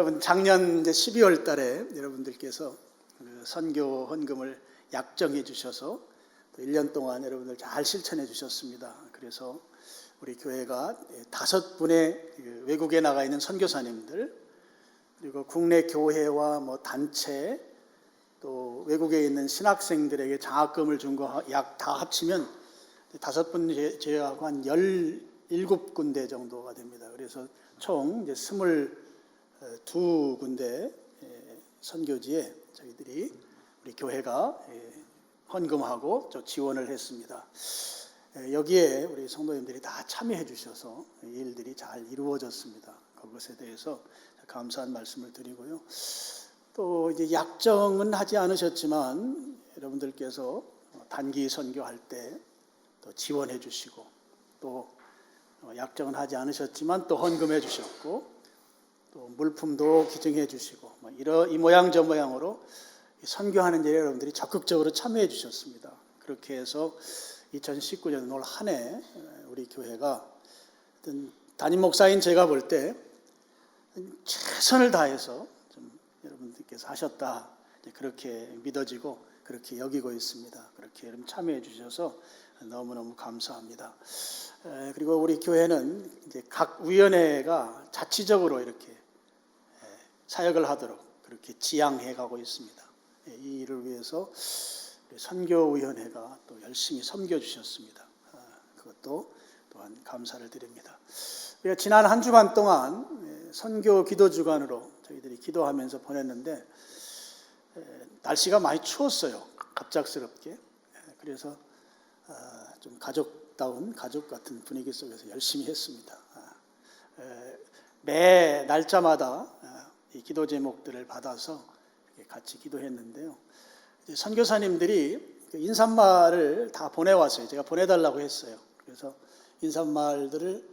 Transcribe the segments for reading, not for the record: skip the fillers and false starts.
여러분 작년 이제 12월 달에 여러분들께서 그 선교 헌금을 약정해 주셔서 또 1년 동안 여러분들 잘 실천해 주셨습니다. 그래서 우리 교회가 5분의 외국에 나가 있는 선교사님들, 그리고 국내 교회와 뭐 단체, 또 외국에 있는 신학생들에게 장학금을 준 거 약 다 합치면 5분 제외하고 한 17군데 정도가 됩니다. 그래서 총 이제 22군데 선교지에 저희들이 우리 교회가 헌금하고 또 지원을 했습니다. 여기에 우리 성도님들이 다 참여해 주셔서 이 일들이 잘 이루어졌습니다. 그것에 대해서 감사한 말씀을 드리고요. 또 이제 약정은 하지 않으셨지만 여러분들께서 단기 선교할 때 또 지원해 주시고, 또 약정은 하지 않으셨지만 또 헌금해 주셨고, 또 물품도 기증해 주시고, 이 모양 저 모양으로 선교하는 일에 여러분들이 적극적으로 참여해 주셨습니다. 그렇게 해서 2019년 올 한 해 우리 교회가 담임 목사인 제가 볼 때 최선을 다해서 좀 여러분들께서 하셨다, 그렇게 믿어지고 그렇게 여기고 있습니다. 그렇게 여러분 참여해 주셔서 너무너무 감사합니다. 그리고 우리 교회는 이제 각 위원회가 자치적으로 이렇게 사역을 하도록 그렇게 지향해 가고 있습니다. 이 일을 위해서 선교위원회가 또 열심히 섬겨 주셨습니다. 그것도 또한 감사를 드립니다. 우리가 지난 한 주간 동안 선교 기도 주간으로 저희들이 기도하면서 보냈는데 날씨가 많이 추웠어요. 갑작스럽게. 그래서 좀 가족다운, 가족 같은 분위기 속에서 열심히 했습니다. 매 날짜마다 이 기도 제목들을 받아서 같이 기도했는데요. 선교사님들이 인사말을 다 보내왔어요. 제가 보내달라고 했어요. 그래서 인사말들을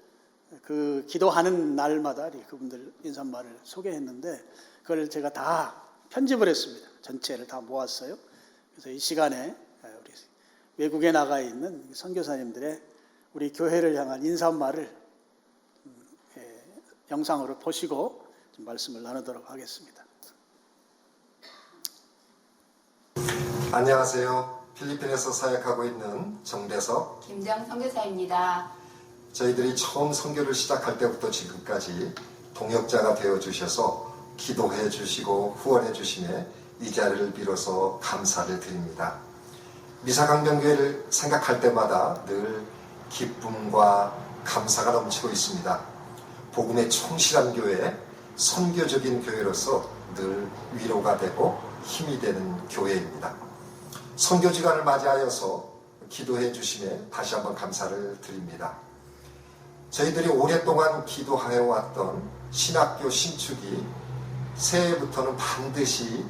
그 기도하는 날마다 그분들 인사말을 소개했는데 그걸 제가 다 편집을 했습니다. 전체를 다 모았어요. 그래서 이 시간에 우리 외국에 나가 있는 선교사님들의 우리 교회를 향한 인사말을 영상으로 보시고 좀 말씀을 나누도록 하겠습니다. 안녕하세요. 필리핀에서 사역하고 있는 정대석, 김정 선교사입니다. 저희들이 처음 선교를 시작할 때부터 지금까지 동역자가 되어주셔서 기도해 주시고 후원해 주심에 이 자리를 빌어서 감사를 드립니다. 미사강변교회를 생각할 때마다 늘 기쁨과 감사가 넘치고 있습니다. 복음에 충실한 교회, 선교적인 교회로서 늘 위로가 되고 힘이 되는 교회입니다. 선교지간을 맞이하여서 기도해 주심에 다시 한번 감사를 드립니다. 저희들이 오랫동안 기도하여 왔던 신학교 신축이 새해부터는 반드시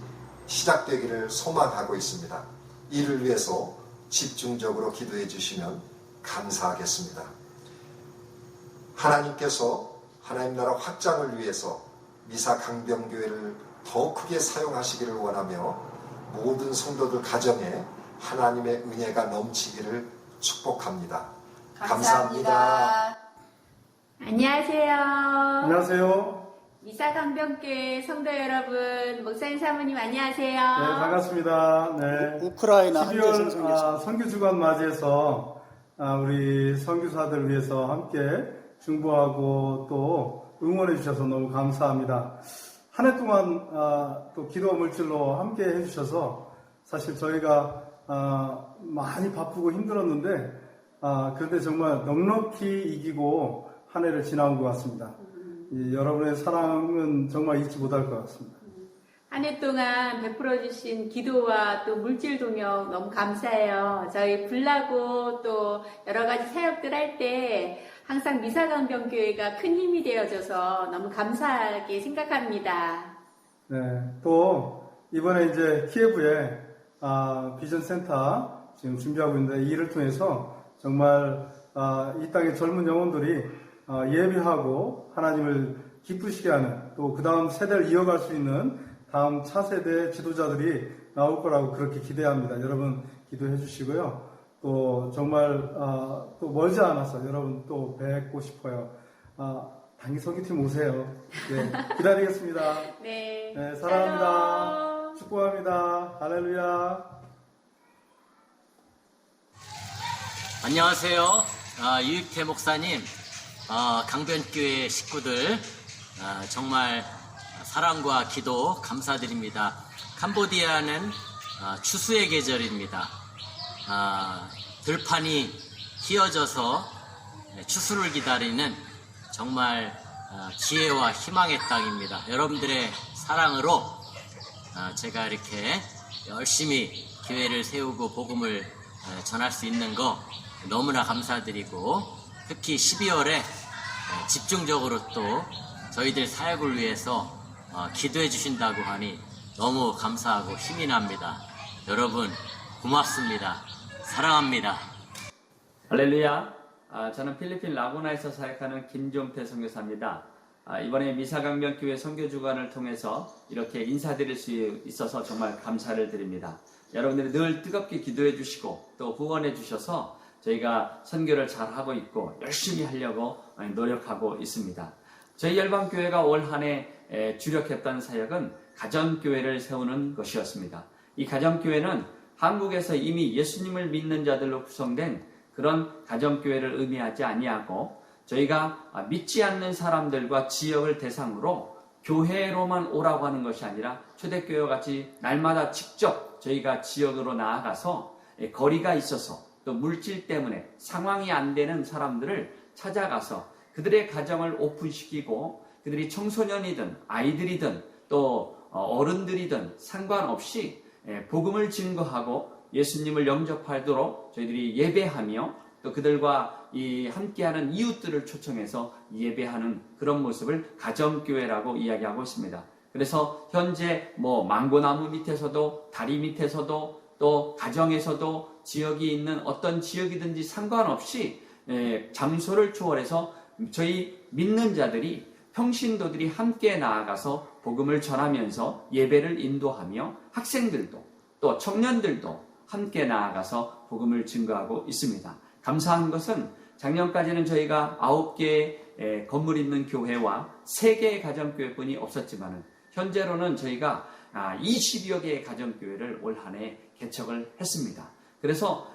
시작되기를 소망하고 있습니다. 이를 위해서 집중적으로 기도해 주시면 감사하겠습니다. 하나님께서 하나님 나라 확장을 위해서 미사강변교회를 더 크게 사용하시기를 원하며 모든 성도들 가정에 하나님의 은혜가 넘치기를 축복합니다. 감사합니다. 안녕하세요. 안녕하세요. 미사강변교회 성도 여러분, 목사님 사모님 안녕하세요. 네, 반갑습니다. 네. 우크라이나 한재승 12월 선교사. 선교주간 맞이해서 우리 선교사들 위해서 함께 중보하고 또 응원해 주셔서 너무 감사합니다. 한 해 동안 또 기도 물질로 함께 해주셔서 사실 저희가 많이 바쁘고 힘들었는데 그런데 정말 넉넉히 이기고 한 해를 지나온 것 같습니다. 여러분의 사랑은 정말 잊지 못할 것 같습니다. 한 해 동안 베풀어 주신 기도와 또 물질 동역 너무 감사해요. 저희 불나고 또 여러 가지 사역들 할 때 항상 미사강변교회가 큰 힘이 되어줘서 너무 감사하게 생각합니다. 네, 또 이번에 이제 키예브에 비전 센터 지금 준비하고 있는데 이 일을 통해서 정말 이 땅의 젊은 영혼들이 예배하고 하나님을 기쁘시게 하는 또 그 다음 세대를 이어갈 수 있는 다음 차세대 지도자들이 나올 거라고 그렇게 기대합니다. 여러분 기도해 주시고요. 또 정말 또 멀지 않아서 여러분 또 뵙고 싶어요. 단기 선교팀 오세요. 네, 기다리겠습니다. 네. 네, 사랑합니다. 샬롬. 축복합니다. 할렐루야. 안녕하세요. 유익태 목사님, 강변교회 식구들, 정말 사랑과 기도 감사드립니다. 캄보디아는 추수의 계절입니다. 들판이 휘어져서 추수를 기다리는 정말 기회와 희망의 땅입니다. 여러분들의 사랑으로 제가 이렇게 열심히 교회를 세우고 복음을 전할 수 있는 거 너무나 감사드리고, 특히 12월에 집중적으로 또 저희들 사역을 위해서 기도해 주신다고 하니 너무 감사하고 힘이 납니다. 여러분 고맙습니다. 사랑합니다. 할렐루야. 저는 필리핀 라구나에서 사역하는 김종태 선교사입니다. 이번에 미사강변교회 선교주간을 통해서 이렇게 인사드릴 수 있어서 정말 감사를 드립니다. 여러분들이 늘 뜨겁게 기도해 주시고 또 후원해 주셔서 저희가 선교를 잘하고 있고 열심히 하려고 노력하고 있습니다. 저희 열방교회가 올 한 해 주력했던 사역은 가정교회를 세우는 것이었습니다. 이 가정교회는 한국에서 이미 예수님을 믿는 자들로 구성된 그런 가정교회를 의미하지 아니하고, 저희가 믿지 않는 사람들과 지역을 대상으로 교회로만 오라고 하는 것이 아니라 초대교회와 같이 날마다 직접 저희가 지역으로 나아가서 거리가 있어서 또 물질 때문에 상황이 안 되는 사람들을 찾아가서 그들의 가정을 오픈시키고, 그들이 청소년이든 아이들이든 또 어른들이든 상관없이 복음을 증거하고 예수님을 영접하도록 저희들이 예배하며 또 그들과 함께하는 이웃들을 초청해서 예배하는 그런 모습을 가정교회라고 이야기하고 있습니다. 그래서 현재 망고나무 밑에서도 다리 밑에서도 또 가정에서도 지역이 있는 어떤 지역이든지 상관없이 장소를 초월해서 저희 믿는 자들이, 평신도들이 함께 나아가서 복음을 전하면서 예배를 인도하며 학생들도 또 청년들도 함께 나아가서 복음을 증거하고 있습니다. 감사한 것은 작년까지는 저희가 9개의 건물 있는 교회와 3개의 가정교회뿐이 없었지만 현재로는 저희가 20여 개의 가정교회를 올 한 해 개척을 했습니다. 그래서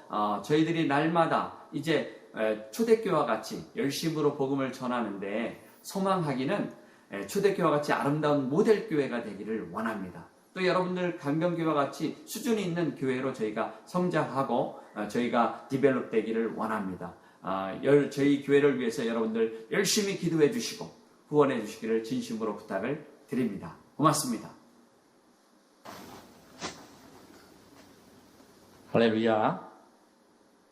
저희들이 날마다 이제 초대교회와 같이 열심으로 복음을 전하는데, 소망하기는 초대교회와 같이 아름다운 모델교회가 되기를 원합니다. 또 여러분들 강변교회와 같이 수준이 있는 교회로 저희가 성장하고 저희가 디벨롭 되기를 원합니다. 저희 교회를 위해서 여러분들 열심히 기도해 주시고 후원해 주시기를 진심으로 부탁을 드립니다. 고맙습니다. 할렐루야.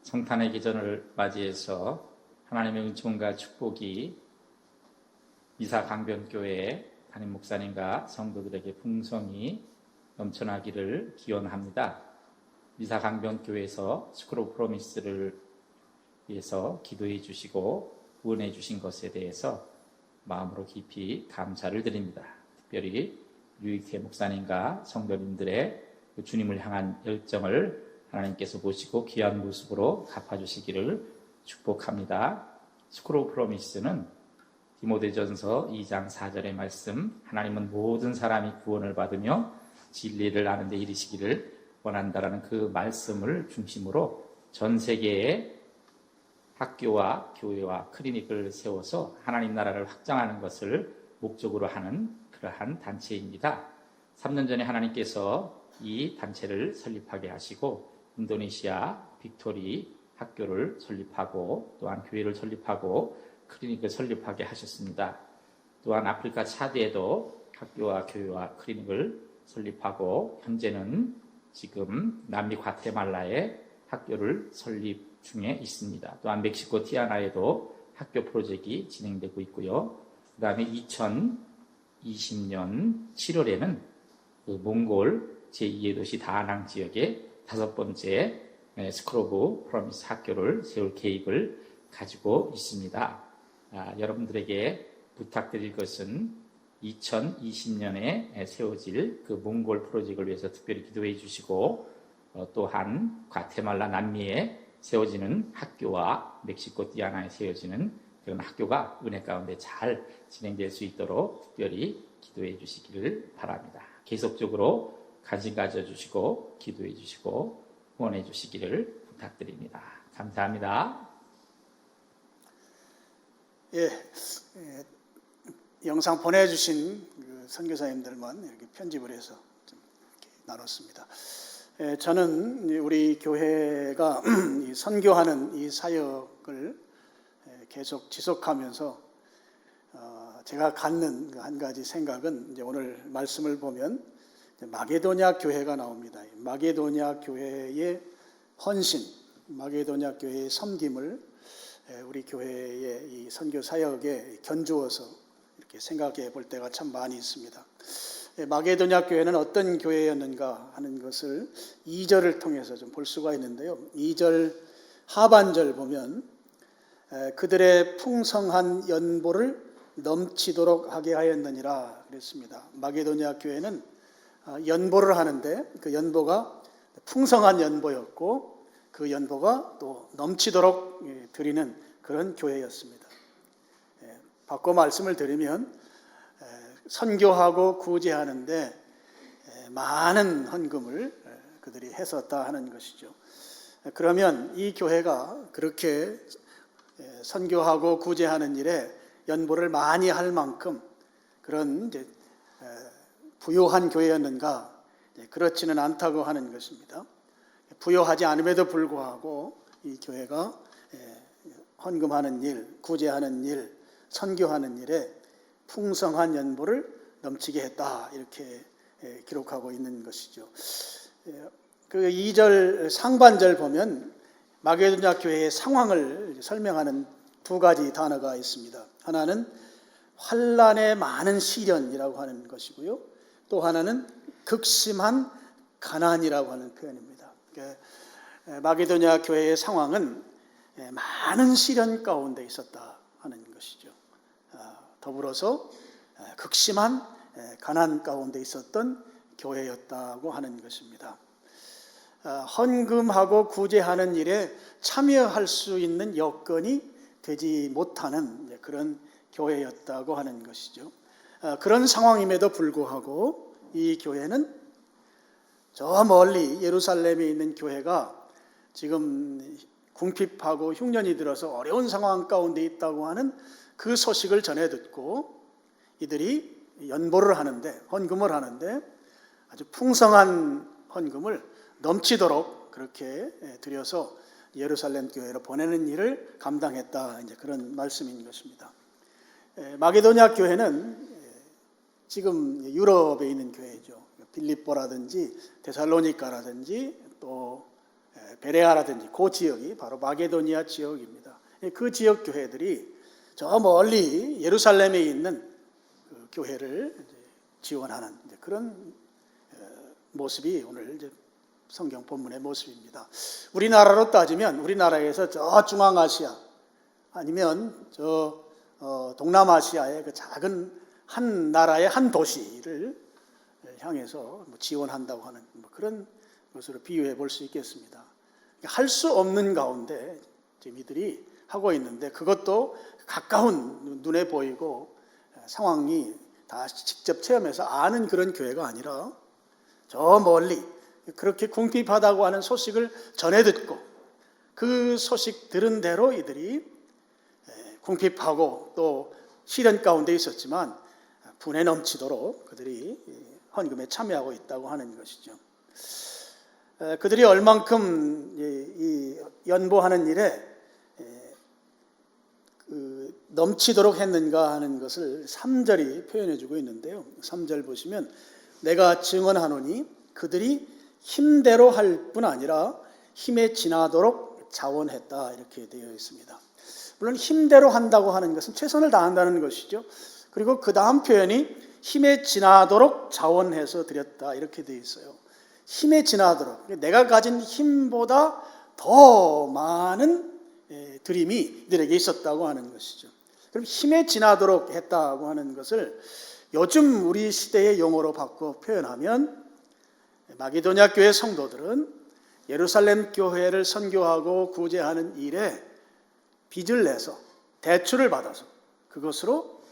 성탄의 기전을 맞이해서 하나님의 은총과 축복이 미사 강변교회 담임 목사님과 성도들에게 풍성히 넘쳐나기를 기원합니다. 미사 강변교회에서 스쿨 오브 프로미스를 위해서 기도해 주시고 후원해 주신 것에 대해서 마음으로 깊이 감사를 드립니다. 특별히 유익태 목사님과 성도님들의 주님을 향한 열정을 하나님께서 보시고 귀한 모습으로 갚아주시기를 축복합니다. 스쿨 오브 프로미스는 디모데전서 2장 4절의 말씀, 하나님은 모든 사람이 구원을 받으며 진리를 아는 데 이르시기를 원한다라는 그 말씀을 중심으로 전 세계의 학교와 교회와 클리닉을 세워서 하나님 나라를 확장하는 것을 목적으로 하는 그러한 단체입니다. 3년 전에 하나님께서 이 단체를 설립하게 하시고 인도네시아 빅토리 학교를 설립하고 또한 교회를 설립하고 클리닉을 설립하게 하셨습니다. 또한 아프리카 차드에도 학교와 교회와 클리닉을 설립하고 현재는 지금 남미 과테말라에 학교를 설립 중에 있습니다. 또한 멕시코 티아나에도 학교 프로젝트가 진행되고 있고요. 그 다음에 2020년 7월에는 그 몽골 제2의 도시 다낭 지역에 5번째 스쿨 오브 프로미스 학교를 세울 계획을 가지고 있습니다. 여러분들에게 부탁드릴 것은 2020년에 세워질 그 몽골 프로젝트를 위해서 특별히 기도해 주시고 또한 과테말라 남미에 세워지는 학교와 멕시코 티아나에 세워지는 그런 학교가 은혜 가운데 잘 진행될 수 있도록 특별히 기도해 주시기를 바랍니다. 계속적으로 관심 가져주시고 기도해 주시고 후원해 주시기를 부탁드립니다. 감사합니다. 영상 보내주신 그 선교사님들만 이렇게 편집을 해서 좀 이렇게 나눴습니다. 저는 우리 교회가 이 선교하는 이 사역을 계속 지속하면서 제가 갖는 그 한 가지 생각은 이제 오늘 말씀을 보면 마게도냐 교회가 나옵니다. 마게도냐 교회의 헌신, 마게도냐 교회의 섬김을 우리 교회의 이 선교 사역에 견주어서 이렇게 생각해 볼 때가 참 많이 있습니다. 마게도냐 교회는 어떤 교회였는가 하는 것을 2절을 통해서 좀 볼 수가 있는데요. 2절 하반절 보면 그들의 풍성한 연보를 넘치도록 하게 하였느니라 그랬습니다. 마게도냐 교회는 연보를 하는데 그 연보가 풍성한 연보였고 그 연보가 또 넘치도록 드리는 그런 교회였습니다. 바꿔 말씀을 드리면 선교하고 구제하는데 많은 헌금을 그들이 했었다 하는 것이죠. 그러면 이 교회가 그렇게 선교하고 구제하는 일에 연보를 많이 할 만큼 그런 이제 부요한 교회였는가? 그렇지는 않다고 하는 것입니다. 부요하지 않음에도 불구하고 이 교회가 헌금하는 일, 구제하는 일, 선교하는 일에 풍성한 연보를 넘치게 했다 이렇게 기록하고 있는 것이죠. 그 2절 상반절 보면 마게도냐 교회의 상황을 설명하는 두 가지 단어가 있습니다. 하나는 환난의 많은 시련이라고 하는 것이고요. 또 하나는 극심한 가난이라고 하는 표현입니다. 마게도냐 교회의 상황은 많은 시련 가운데 있었다 하는 것이죠. 더불어서 극심한 가난 가운데 있었던 교회였다고 하는 것입니다. 헌금하고 구제하는 일에 참여할 수 있는 여건이 되지 못하는 그런 교회였다고 하는 것이죠. 그런 상황임에도 불구하고 이 교회는 저 멀리 예루살렘에 있는 교회가 지금 궁핍하고 흉년이 들어서 어려운 상황 가운데 있다고 하는 그 소식을 전해 듣고 이들이 연보를 하는데 헌금을 하는데 아주 풍성한 헌금을 넘치도록 그렇게 드려서 예루살렘 교회로 보내는 일을 감당했다. 이제 그런 말씀인 것입니다. 마게도냐 교회는 지금 유럽에 있는 교회죠. 빌립보라든지 데살로니가라든지 또 베레아라든지 그 지역이 바로 마게도니아 지역입니다. 그 지역 교회들이 저 멀리 예루살렘에 있는 그 교회를 지원하는 그런 모습이 오늘 이제 성경 본문의 모습입니다. 우리나라로 따지면 우리나라에서 저 중앙아시아 아니면 저 동남아시아의 그 작은 한 나라의 한 도시를 향해서 지원한다고 하는 그런 것으로 비유해 볼 수 있겠습니다. 할 수 없는 가운데 지금 이들이 하고 있는데 그것도 가까운 눈에 보이고 상황이 다 직접 체험해서 아는 그런 교회가 아니라 저 멀리 그렇게 궁핍하다고 하는 소식을 전해 듣고 그 소식 들은 대로 이들이 궁핍하고 또 시련 가운데 있었지만 분에 넘치도록 그들이 헌금에 참여하고 있다고 하는 것이죠. 그들이 얼만큼 이 연보하는 일에 넘치도록 했는가 하는 것을 3절이 표현해 주고 있는데요. 3절 보시면 내가 증언하노니 그들이 힘대로 할 뿐 아니라 힘에 지나도록 자원했다 이렇게 되어 있습니다. 물론 힘대로 한다고 하는 것은 최선을 다한다는 것이죠. 그리고 그 다음 표현이 힘에 지나도록 자원해서 드렸다 이렇게 되어 있어요. 힘에 지나도록 내가 가진 힘보다 더 많은 드림이 이들에게 있었다고 하는 것이죠. 그럼 힘에 지나도록 했다고 하는 것을 요즘 우리 시대의 용어로 바꿔 표현하면 마게도냐 교회 성도들은 예루살렘 교회를 선교하고 구제하는 일에 빚을 내서 대출을 받아서 그것으로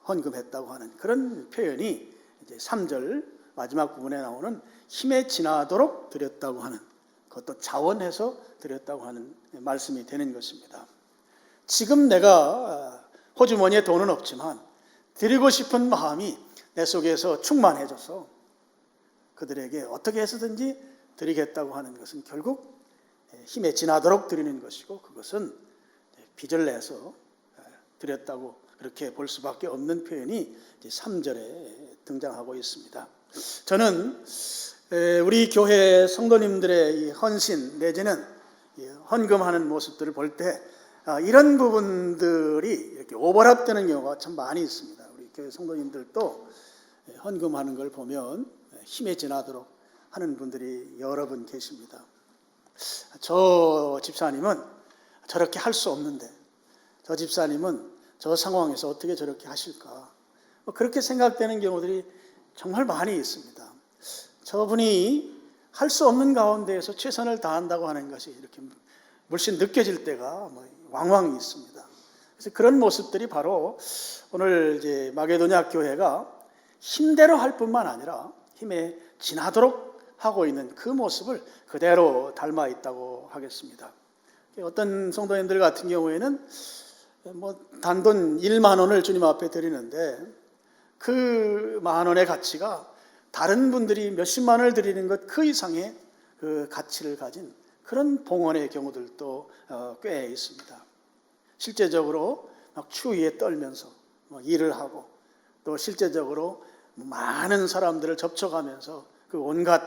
헌금했다고 하는 그런 표현이 이제 3절 마지막 부분에 나오는 힘에 지나도록 드렸다고 하는, 그것도 자원해서 드렸다고 하는 말씀이 되는 것입니다. 지금 내가 호주머니에 돈은 없지만 드리고 싶은 마음이 내 속에서 충만해져서 그들에게 어떻게 해서든지 드리겠다고 하는 것은 결국 힘에 지나도록 드리는 것이고, 그것은 빚을 내서 드렸다고 그렇게 볼 수밖에 없는 표현이 3절에 등장하고 있습니다. 저는 우리 교회 성도님들의 이 헌신 내지는 헌금하는 모습들을 볼 때 이런 부분들이 이렇게 오버랩되는 경우가 참 많이 있습니다. 우리 교회 성도님들도 헌금하는 걸 보면 힘에 지나도록 하는 분들이 여러 분 계십니다. 저 집사님은 저렇게 할 수 없는데, 저 집사님은 저 상황에서 어떻게 저렇게 하실까, 그렇게 생각되는 경우들이 정말 많이 있습니다. 저분이 할 수 없는 가운데에서 최선을 다한다고 하는 것이 이렇게 물씬 느껴질 때가 왕왕 있습니다. 그래서 그런 모습들이 바로 오늘 이제 마게도냐 교회가 힘대로 할 뿐만 아니라 힘에 지나도록 하고 있는 그 모습을 그대로 닮아 있다고 하겠습니다. 어떤 성도님들 같은 경우에는 단돈 1만 원을 주님 앞에 드리는데 그 만 원의 가치가 다른 분들이 몇십만 원을 드리는 것 그 이상의 그 가치를 가진 그런 봉헌의 경우들도 꽤 있습니다. 실제적으로 막 추위에 떨면서 일을 하고, 또 실제적으로 많은 사람들을 접촉하면서 그 온갖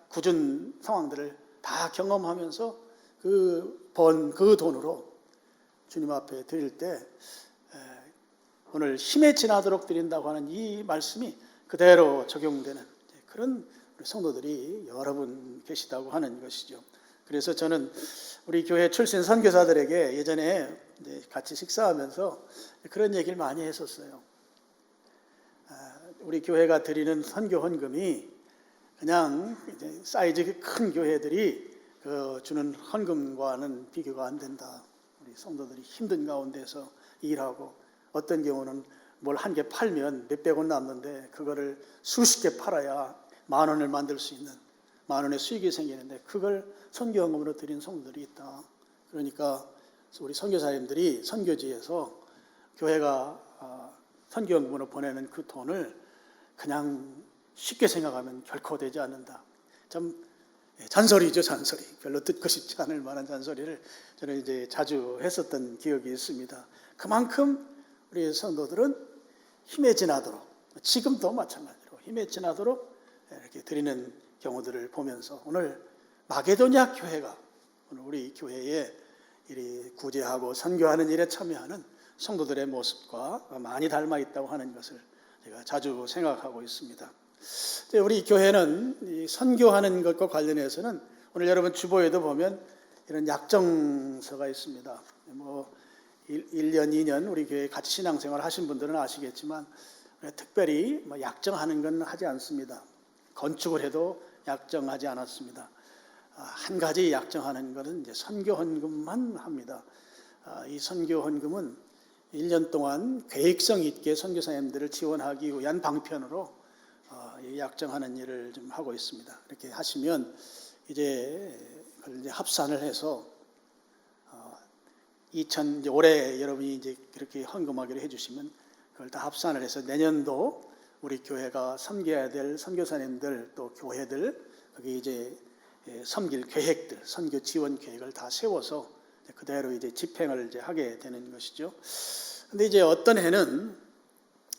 굳은 상황들을 다 경험하면서 그 번 그 돈으로 주님 앞에 드릴 때 오늘 힘에 지나도록 드린다고 하는 이 말씀이 그대로 적용되는 그런 성도들이 여러 분 계시다고 하는 것이죠. 그래서 저는 우리 교회 출신 선교사들에게 예전에 같이 식사하면서 그런 얘기를 많이 했었어요. 우리 교회가 드리는 선교 헌금이 그냥 사이즈 큰 교회들이 주는 헌금과는 비교가 안 된다. 우리 성도들이 힘든 가운데서 일하고, 어떤 경우는 뭘 한 개 팔면 몇백 원 남는데 그거를 수십 개 팔아야 만 원을 만들 수 있는, 만 원의 수익이 생기는데 그걸 선교헌금으로 드린 성도들이 있다. 그러니까 우리 선교사님들이 선교지에서 교회가 선교헌금으로 보내는 그 돈을 그냥 쉽게 생각하면 결코 되지 않는다. 참 잔소리죠, 잔소리. 별로 듣고 싶지 않을 만한 잔소리를 저는 이제 자주 했었던 기억이 있습니다. 그만큼 우리 성도들은 힘에 지나도록, 지금도 마찬가지로 힘에 지나도록 이렇게 드리는 경우들을 보면서 오늘 마게도냐 교회가 오늘 우리 교회에 이리 구제하고 선교하는 일에 참여하는 성도들의 모습과 많이 닮아 있다고 하는 것을 제가 자주 생각하고 있습니다. 우리 교회는 이 선교하는 것과 관련해서는 오늘 여러분 주보에도 보면 이런 약정서가 있습니다. 1년, 2년 우리 교회 같이 신앙생활 하신 분들은 아시겠지만 특별히 약정하는 건 하지 않습니다. 건축을 해도 약정하지 않았습니다. 한 가지 약정하는 것은 이제 선교헌금만 합니다. 이 선교헌금은 1년 동안 계획성 있게 선교사님들을 지원하기 위한 방편으로 약정하는 일을 좀 하고 있습니다. 이렇게 하시면 이제 그걸 이제 합산을 해서 이제 올해 여러분이 이제 그렇게 헌금하기로 해주시면 그걸 다 합산을 해서 내년도 우리 교회가 섬겨야 될 선교사님들 또 교회들 거기 이제 섬길 계획들, 선교 지원 계획을 다 세워서 그대로 이제 집행을 이제 하게 되는 것이죠. 근데 이제 어떤 해는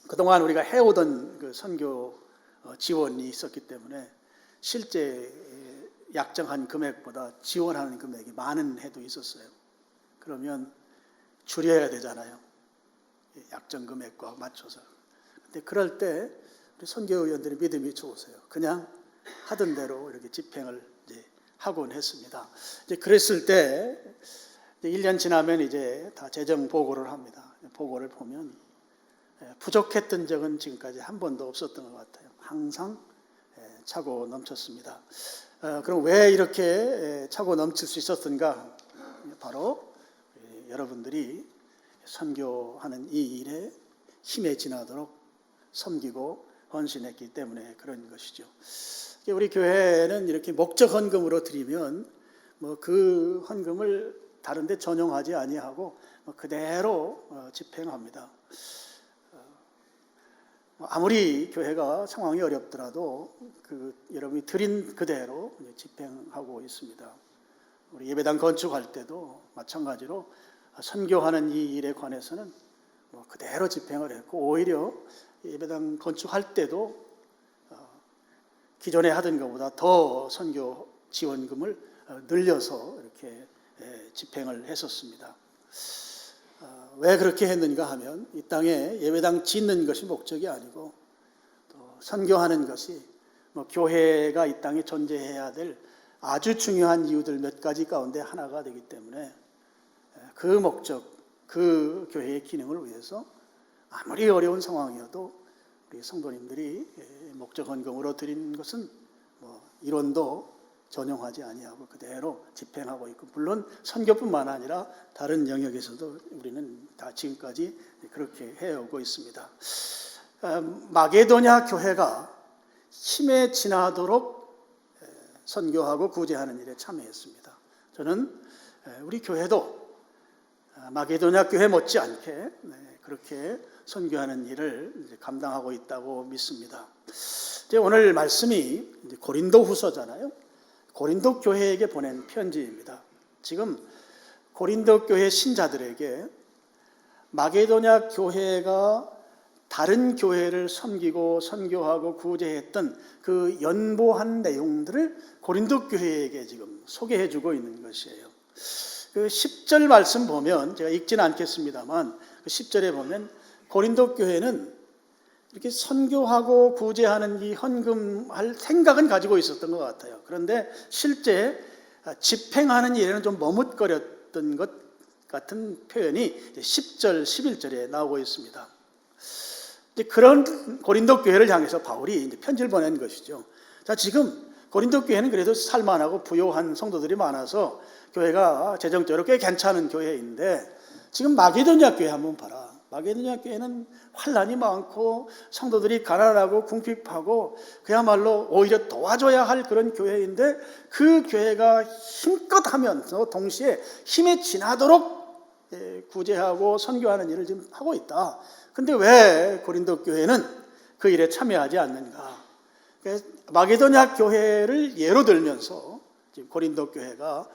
그동안 우리가 해오던 그 선교 지원이 있었기 때문에 실제 약정한 금액보다 지원하는 금액이 많은 해도 있었어요. 그러면 줄여야 되잖아요. 약정 금액과 맞춰서. 근데 그럴 때 우리 선교위원들이 믿음이 좋으세요. 그냥 하던 대로 이렇게 집행을 이제 하곤 했습니다. 이제 그랬을 때 1년 지나면 이제 다 재정 보고를 합니다. 보고를 보면 부족했던 적은 지금까지 한 번도 없었던 것 같아요. 항상 차고 넘쳤습니다. 그럼 왜 이렇게 차고 넘칠 수 있었던가? 바로 여러분들이 선교하는 이 일에 힘에 지나도록 섬기고 헌신했기 때문에 그런 것이죠. 우리 교회는 이렇게 목적 헌금으로 드리면 그 헌금을 다른 데 전용하지 아니하고 그대로 집행합니다. 아무리 교회가 상황이 어렵더라도 여러분이 드린 그대로 집행하고 있습니다. 우리 예배당 건축할 때도 마찬가지로 선교하는 이 일에 관해서는 그대로 집행을 했고, 오히려 예배당 건축할 때도 기존에 하던 것보다 더 선교 지원금을 늘려서 이렇게 집행을 했었습니다. 왜 그렇게 했는가 하면 이 땅에 예배당 짓는 것이 목적이 아니고 또 선교하는 것이 교회가 이 땅에 존재해야 될 아주 중요한 이유들 몇 가지 가운데 하나가 되기 때문에 그 목적, 그 교회의 기능을 위해서 아무리 어려운 상황이어도 우리 성도님들이 목적 헌금으로 드린 것은 이론도 전용하지 아니하고 그대로 집행하고 있고, 물론 선교뿐만 아니라 다른 영역에서도 우리는 다 지금까지 그렇게 해오고 있습니다. 마게도냐 교회가 힘에 지나도록 선교하고 구제하는 일에 참여했습니다. 저는 우리 교회도 마게도냐 교회 못지않게 그렇게 선교하는 일을 감당하고 있다고 믿습니다. 오늘 말씀이 고린도 후서잖아요. 고린도 교회에게 보낸 편지입니다. 지금 고린도 교회 신자들에게 마게도냐 교회가 다른 교회를 섬기고 선교하고 구제했던 그 연보한 내용들을 고린도 교회에게 지금 소개해 주고 있는 것이에요. 그 10절 말씀 보면, 제가 읽지는 않겠습니다만 그 10절에 보면 고린도 교회는 이렇게 선교하고 구제하는 이 헌금할 생각은 가지고 있었던 것 같아요. 그런데 실제 집행하는 일에는 좀 머뭇거렸던 것 같은 표현이 10절, 11절에 나오고 있습니다. 그런 고린도 교회를 향해서 바울이 편지를 보낸 것이죠. 자, 지금 고린도 교회는 그래도 살만하고 부요한 성도들이 많아서 교회가 재정적으로 꽤 괜찮은 교회인데, 지금 마게도냐 교회 한번 봐라. 마게도냐 교회는 환난이 많고 성도들이 가난하고 궁핍하고 그야말로 오히려 도와줘야 할 그런 교회인데, 그 교회가 힘껏 하면서 동시에 힘에 지나도록 구제하고 선교하는 일을 지금 하고 있다. 근데 왜 고린도 교회는 그 일에 참여하지 않는가? 마게도냐 교회를 예로 들면서 지금 고린도 교회가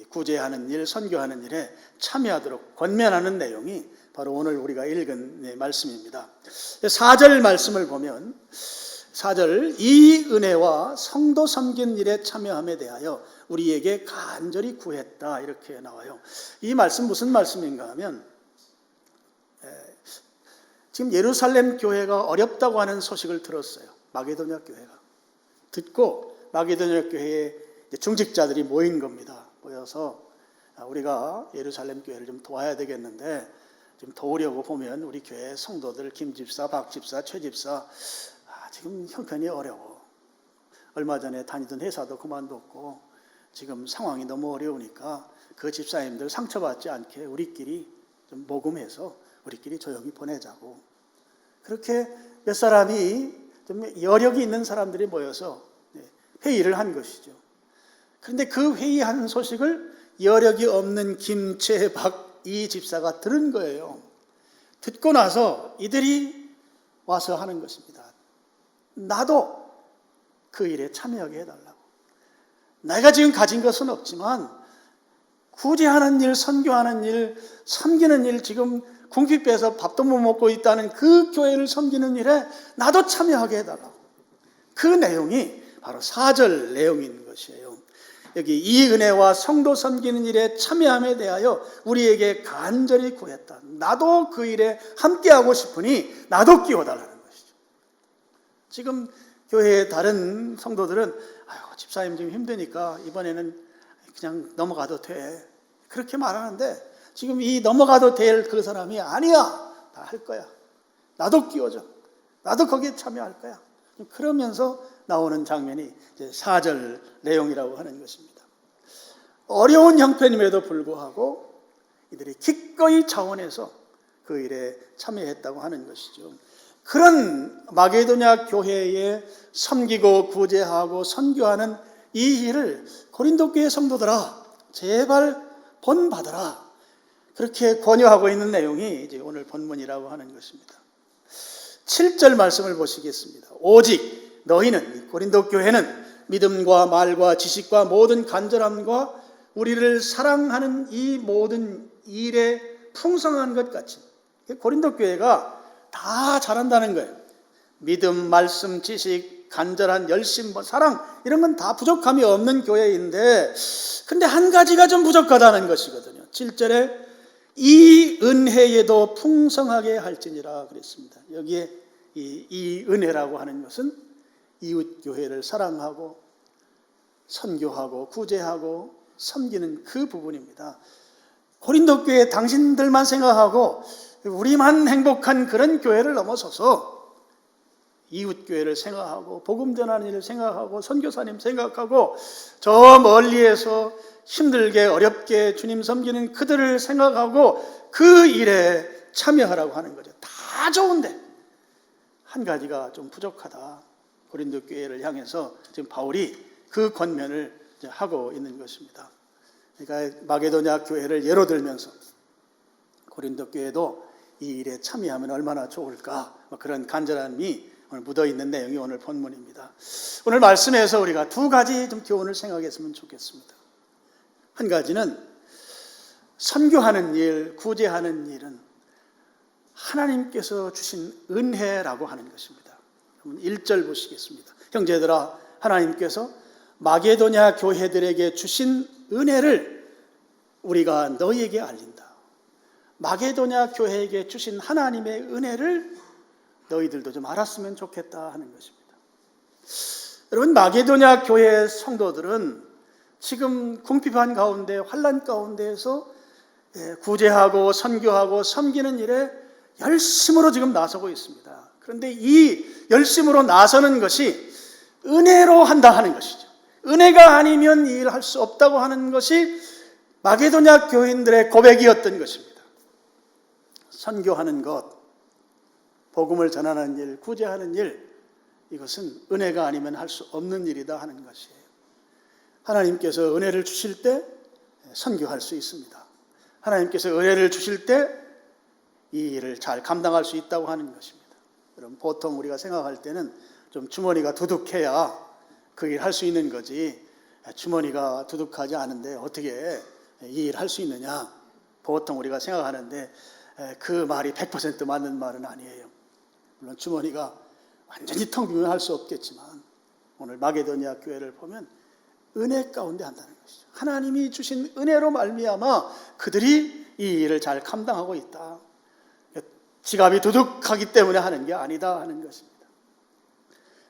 구제하는 일, 선교하는 일에 참여하도록 권면하는 내용이 바로 오늘 우리가 읽은 말씀입니다. 4절 말씀을 보면, 4절, 이 은혜와 성도 섬긴 일에 참여함에 대하여 우리에게 간절히 구했다, 이렇게 나와요. 이 말씀 무슨 말씀인가 하면, 지금 예루살렘 교회가 어렵다고 하는 소식을 들었어요. 마게도냐 교회가. 듣고 마게도냐 교회에 중직자들이 모인 겁니다. 모여서 우리가 예루살렘 교회를 좀 도와야 되겠는데, 좀 도우려고 보면 우리 교회 성도들 김 집사, 박 집사, 최 집사 지금 형편이 어려워. 얼마 전에 다니던 회사도 그만뒀고 지금 상황이 너무 어려우니까 그 집사님들 상처받지 않게 우리끼리 좀 모금해서 우리끼리 조용히 보내자고. 그렇게 몇 사람이 좀 여력이 있는 사람들이 모여서 회의를 한 것이죠. 그런데 그 회의한 소식을 여력이 없는 김, 최, 박, 이 집사가 들은 거예요. 듣고 나서 이들이 와서 하는 것입니다. 나도 그 일에 참여하게 해달라고. 내가 지금 가진 것은 없지만 구제하는 일, 선교하는 일, 섬기는 일, 지금 궁핍해서 밥도 못 먹고 있다는 그 교회를 섬기는 일에 나도 참여하게 해달라고. 그 내용이 바로 4절 내용인 것이에요. 여기 이 은혜와 성도 섬기는 일에 참여함에 대하여 우리에게 간절히 구했다. 나도 그 일에 함께하고 싶으니 나도 끼워달라는 것이죠. 지금 교회의 다른 성도들은 집사님 좀 힘드니까 이번에는 그냥 넘어가도 돼, 그렇게 말하는데, 지금 이 넘어가도 될 그 사람이 아니야, 다 할 거야, 나도 끼워줘, 나도 거기에 참여할 거야. 그러면서 나오는 장면이 이제 4절 내용이라고 하는 것입니다. 어려운 형편임에도 불구하고 이들이 기꺼이 자원해서 그 일에 참여했다고 하는 것이죠. 그런 마게도냐 교회에 섬기고 구제하고 선교하는 이 일을 고린도 교회 성도들아 제발 본받아라, 그렇게 권유하고 있는 내용이 이제 오늘 본문이라고 하는 것입니다. 7절 말씀을 보시겠습니다. 오직 너희는, 고린도 교회는 믿음과 말과 지식과 모든 간절함과 우리를 사랑하는 이 모든 일에 풍성한 것 같이, 고린도 교회가 다 잘한다는 거예요. 믿음, 말씀, 지식, 간절한 열심, 사랑, 이런 건 다 부족함이 없는 교회인데, 근데 한 가지가 좀 부족하다는 것이거든요. 7절에 이 은혜에도 풍성하게 할지니라 그랬습니다. 여기에 이 은혜라고 하는 것은 이웃 교회를 사랑하고 선교하고 구제하고 섬기는 그 부분입니다. 고린도 교회 당신들만 생각하고 우리만 행복한 그런 교회를 넘어서서 이웃 교회를 생각하고 복음 전하는 일을 생각하고 선교사님 생각하고 저 멀리에서 힘들게 어렵게 주님 섬기는 그들을 생각하고 그 일에 참여하라고 하는 거죠. 다 좋은데 한 가지가 좀 부족하다. 고린도 교회를 향해서 지금 바울이 그 권면을 하고 있는 것입니다. 그러니까 마게도냐 교회를 예로 들면서 고린도 교회도 이 일에 참여하면 얼마나 좋을까, 그런 간절함이 오늘 묻어있는 내용이 오늘 본문입니다. 오늘 말씀에서 우리가 두 가지 좀 교훈을 생각했으면 좋겠습니다. 한 가지는 선교하는 일, 구제하는 일은 하나님께서 주신 은혜라고 하는 것입니다. 1절 보시겠습니다. 형제들아, 하나님께서 마게도냐 교회들에게 주신 은혜를 우리가 너희에게 알린다. 마게도냐 교회에게 주신 하나님의 은혜를 너희들도 좀 알았으면 좋겠다 하는 것입니다. 여러분, 마게도냐 교회 성도들은 지금 궁핍한 가운데, 환난 가운데에서 구제하고 선교하고 섬기는 일에 열심으로 지금 나서고 있습니다. 그런데 이 열심으로 나서는 것이 은혜로 한다 하는 것이죠. 은혜가 아니면 이 일을 할 수 없다고 하는 것이 마게도냐 교인들의 고백이었던 것입니다. 선교하는 것, 복음을 전하는 일, 구제하는 일, 이것은 은혜가 아니면 할 수 없는 일이다 하는 것이에요. 하나님께서 은혜를 주실 때 선교할 수 있습니다. 하나님께서 은혜를 주실 때 이 일을 잘 감당할 수 있다고 하는 것입니다. 여러분, 보통 우리가 생각할 때는 좀 주머니가 두둑해야 그 일 할 수 있는 거지, 주머니가 두둑하지 않은데 어떻게 이 일 할 수 있느냐, 보통 우리가 생각하는데 그 말이 100% 맞는 말은 아니에요. 물론 주머니가 완전히 텅 비면 할 수 없겠지만 오늘 마게도냐 교회를 보면 은혜 가운데 한다는 것이죠. 하나님이 주신 은혜로 말미암아 그들이 이 일을 잘 감당하고 있다. 지갑이 두둑하기 때문에 하는 게 아니다 하는 것입니다.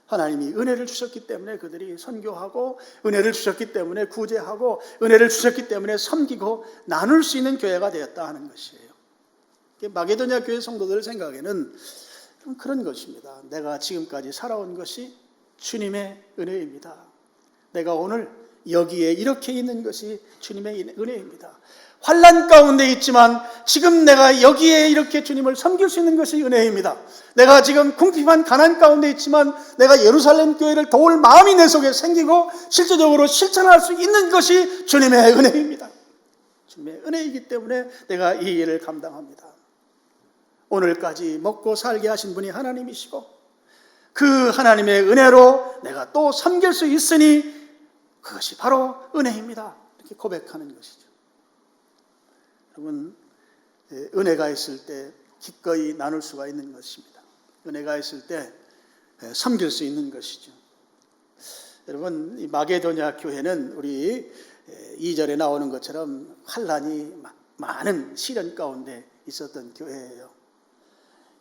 하나님이 은혜를 주셨기 때문에 그들이 선교하고, 은혜를 주셨기 때문에 구제하고, 은혜를 주셨기 때문에 섬기고 나눌 수 있는 교회가 되었다 하는 것이에요. 마게도냐 교회 성도들 생각에는 그런 것입니다. 내가 지금까지 살아온 것이 주님의 은혜입니다. 내가 오늘 여기에 이렇게 있는 것이 주님의 은혜입니다. 환난 가운데 있지만 지금 내가 여기에 이렇게 주님을 섬길 수 있는 것이 은혜입니다. 내가 지금 궁핍한 가난 가운데 있지만 내가 예루살렘 교회를 도울 마음이 내 속에 생기고 실제적으로 실천할 수 있는 것이 주님의 은혜입니다. 주님의 은혜이기 때문에 내가 이 일을 감당합니다. 오늘까지 먹고 살게 하신 분이 하나님이시고 그 하나님의 은혜로 내가 또 섬길 수 있으니 그것이 바로 은혜입니다. 이렇게 고백하는 것이죠. 여러분, 은혜가 있을 때 기꺼이 나눌 수가 있는 것입니다. 은혜가 있을 때 섬길 수 있는 것이죠. 여러분, 이 마게도냐 교회는 우리 2절에 나오는 것처럼 환난이 많은 시련 가운데 있었던 교회예요.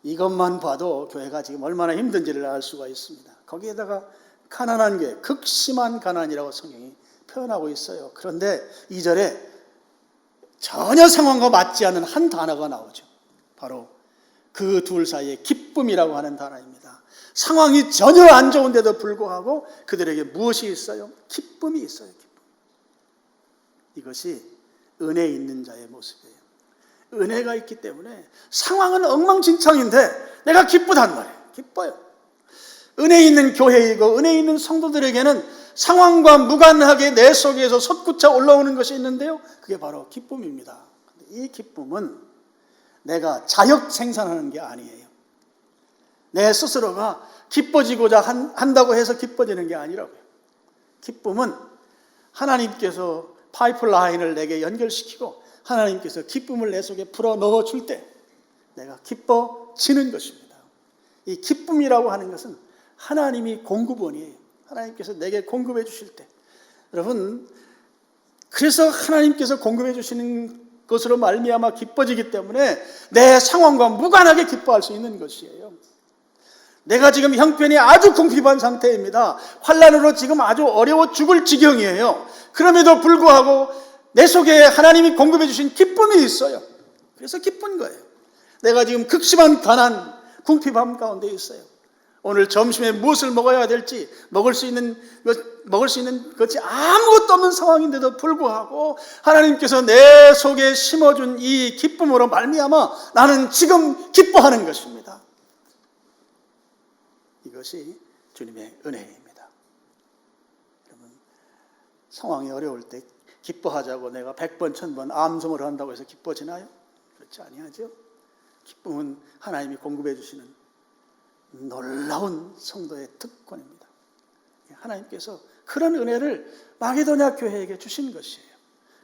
이것만 봐도 교회가 지금 얼마나 힘든지를 알 수가 있습니다. 거기에다가 가난한 게 극심한 가난이라고 성경이 표현하고 있어요. 그런데 2절에 전혀 상황과 맞지 않는 한 단어가 나오죠. 바로 그 둘 사이에 기쁨이라고 하는 단어입니다. 상황이 전혀 안 좋은데도 불구하고 그들에게 무엇이 있어요? 기쁨이 있어요. 기쁨. 이것이 은혜 있는 자의 모습이에요. 은혜가 있기 때문에 상황은 엉망진창인데 내가 기쁘단 말이에요. 기뻐요. 은혜 있는 교회이고 은혜 있는 성도들에게는 상황과 무관하게 내 속에서 솟구쳐 올라오는 것이 있는데요, 그게 바로 기쁨입니다. 이 기쁨은 내가 자력 생산하는 게 아니에요. 내 스스로가 기뻐지고자 한다고 해서 기뻐지는 게 아니라고요. 기쁨은 하나님께서 파이프라인을 내게 연결시키고 하나님께서 기쁨을 내 속에 풀어 넣어줄 때 내가 기뻐지는 것입니다. 이 기쁨이라고 하는 것은 하나님이 공급원이에요. 하나님께서 내게 공급해 주실 때, 여러분, 그래서 하나님께서 공급해 주시는 것으로 말미암아 기뻐지기 때문에 내 상황과 무관하게 기뻐할 수 있는 것이에요. 내가 지금 형편이 아주 궁핍한 상태입니다. 환난으로 지금 아주 어려워 죽을 지경이에요. 그럼에도 불구하고 내 속에 하나님이 공급해 주신 기쁨이 있어요. 그래서 기쁜 거예요. 내가 지금 극심한 가난, 궁핍함 가운데 있어요. 오늘 점심에 무엇을 먹어야 될지 먹을 수 있는 것이 아무것도 없는 상황인데도 불구하고 하나님께서 내 속에 심어준 이 기쁨으로 말미암아 나는 지금 기뻐하는 것입니다. 이것이 주님의 은혜입니다. 여러분, 상황이 어려울 때 기뻐하자고 내가 100번, 1000번 암송을 한다고 해서 기뻐지나요? 그렇지 아니하죠. 기쁨은 하나님이 공급해 주시는 놀라운 성도의 특권입니다. 하나님께서 그런 은혜를 마게도냐 교회에게 주신 것이에요.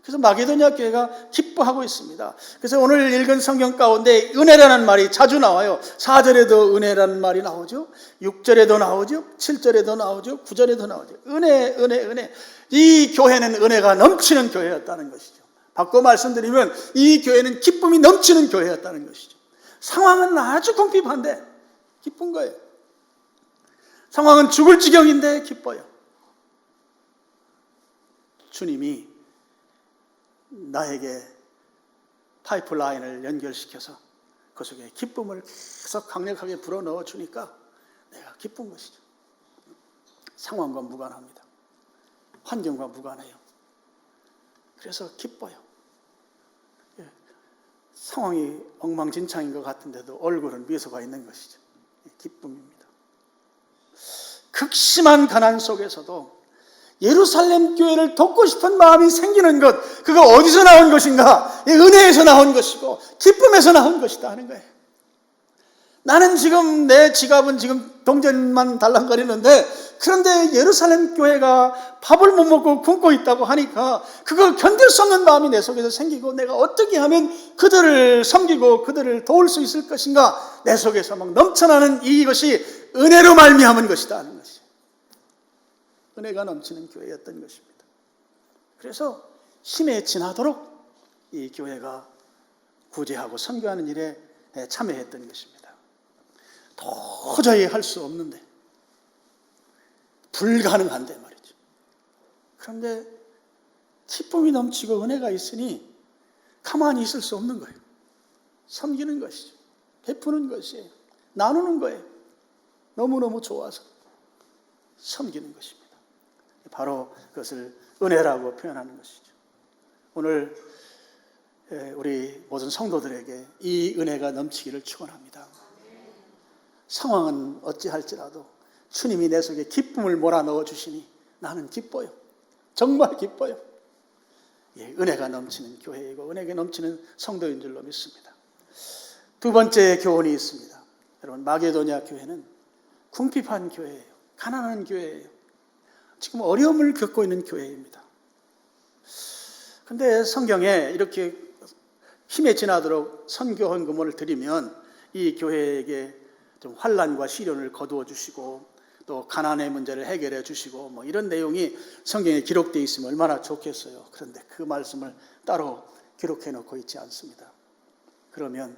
그래서 마게도냐 교회가 기뻐하고 있습니다. 그래서 오늘 읽은 성경 가운데 은혜라는 말이 자주 나와요. 4절에도 은혜라는 말이 나오죠. 6절에도 나오죠. 7절에도 나오죠. 9절에도 나오죠. 은혜, 은혜, 은혜. 이 교회는 은혜가 넘치는 교회였다는 것이죠. 바꿔 말씀드리면 이 교회는 기쁨이 넘치는 교회였다는 것이죠. 상황은 아주 궁핍한데 기쁜 거예요. 상황은 죽을 지경인데 기뻐요. 주님이 나에게 파이프라인을 연결시켜서 그 속에 기쁨을 계속 강력하게 불어넣어 주니까 내가 기쁜 것이죠. 상황과 무관합니다. 환경과 무관해요. 그래서 기뻐요. 상황이 엉망진창인 것 같은데도 얼굴은 미소가 있는 것이죠. 기쁨입니다. 극심한 가난 속에서도 예루살렘 교회를 돕고 싶은 마음이 생기는 것, 그거 어디서 나온 것인가? 은혜에서 나온 것이고 기쁨에서 나온 것이다 하는 거예요. 나는 지금 내 지갑은 지금 동전만 달랑거리는데, 그런데 예루살렘 교회가 밥을 못 먹고 굶고 있다고 하니까 그걸 견딜 수 없는 마음이 내 속에서 생기고, 내가 어떻게 하면 그들을 섬기고 그들을 도울 수 있을 것인가, 내 속에서 막 넘쳐나는 이것이 은혜로 말미암은 것이다 하는 것이, 은혜가 넘치는 교회였던 것입니다. 그래서 힘에 지나도록 이 교회가 구제하고 선교하는 일에 참여했던 것입니다. 도저히 할 수 없는데, 불가능한데 말이죠. 그런데 기쁨이 넘치고 은혜가 있으니 가만히 있을 수 없는 거예요. 섬기는 것이죠. 베푸는 것이에요. 나누는 거예요. 너무너무 좋아서 섬기는 것입니다. 바로 그것을 은혜라고 표현하는 것이죠. 오늘 우리 모든 성도들에게 이 은혜가 넘치기를 축원합니다. 상황은 어찌할지라도 주님이 내 속에 기쁨을 몰아넣어 주시니 나는 기뻐요. 정말 기뻐요. 은혜가 넘치는 교회이고 은혜가 넘치는 성도인 줄로 믿습니다. 두 번째 교훈이 있습니다. 여러분, 마게도냐 교회는 궁핍한 교회예요. 가난한 교회예요. 지금 어려움을 겪고 있는 교회입니다. 그런데 성경에 이렇게 힘에 지나도록 선교 헌금을 드리면 이 교회에게 좀 환난과 시련을 거두어 주시고 또 가난의 문제를 해결해 주시고 뭐 이런 내용이 성경에 기록되어 있으면 얼마나 좋겠어요. 그런데 그 말씀을 따로 기록해 놓고 있지 않습니다. 그러면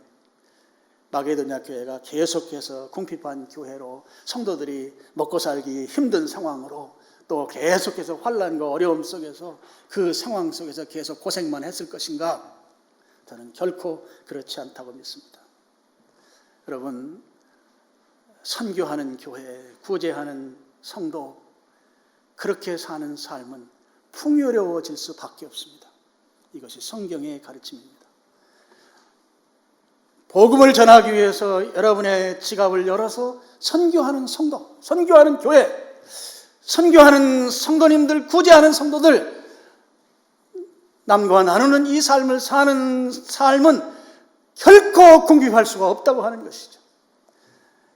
마게도냐 교회가 계속해서 궁핍한 교회로, 성도들이 먹고 살기 힘든 상황으로, 또 계속해서 환난과 어려움 속에서 그 상황 속에서 계속 고생만 했을 것인가? 저는 결코 그렇지 않다고 믿습니다. 여러분, 선교하는 교회, 구제하는 성도, 그렇게 사는 삶은 풍요로워질 수밖에 없습니다. 이것이 성경의 가르침입니다. 복음을 전하기 위해서 여러분의 지갑을 열어서 선교하는 성도, 선교하는 교회, 선교하는 성도님들, 구제하는 성도들, 남과 나누는 이 삶을 사는 삶은 결코 궁핍할 수가 없다고 하는 것이죠.